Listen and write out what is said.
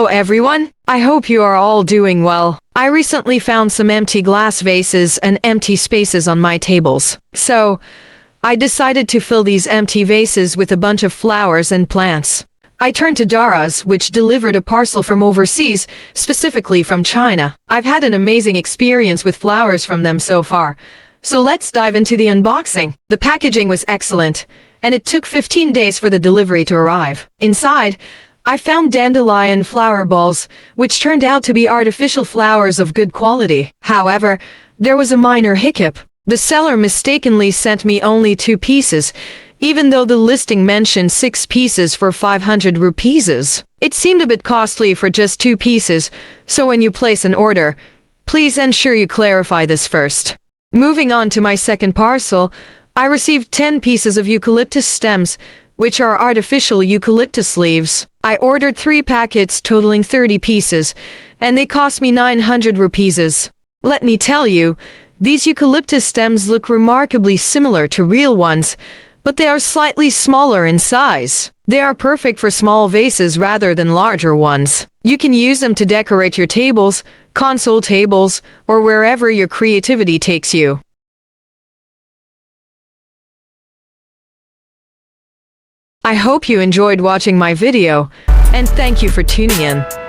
everyone, I hope you are all doing well. I recently found some empty glass vases and empty spaces on my tables. So, I decided to fill these empty vases with a bunch of flowers and plants. I turned to Daraz, which delivered a parcel from overseas, specifically from China. I've had an amazing experience with flowers from them so far. So let's dive into the unboxing. The packaging was excellent, and it took 15 days for the delivery to arrive. Inside, I found dandelion flower balls, which turned out to be artificial flowers of good quality. However, there was a minor hiccup. The seller mistakenly sent me only 2 pieces, even though the listing mentioned 6 pieces for 500 rupees. It seemed a bit costly for just 2 pieces, so when you place an order, please ensure you clarify this first. Moving on to my second parcel, I received 10 pieces of eucalyptus stems, which are artificial eucalyptus leaves. I ordered 3 packets totaling 30 pieces, and they cost me 900 rupees. Let me tell you, these eucalyptus stems look remarkably similar to real ones, but they are slightly smaller in size. They are perfect for small vases rather than larger ones. You can use them to decorate your tables, console tables, or wherever your creativity takes you. I hope you enjoyed watching my video, and thank you for tuning in.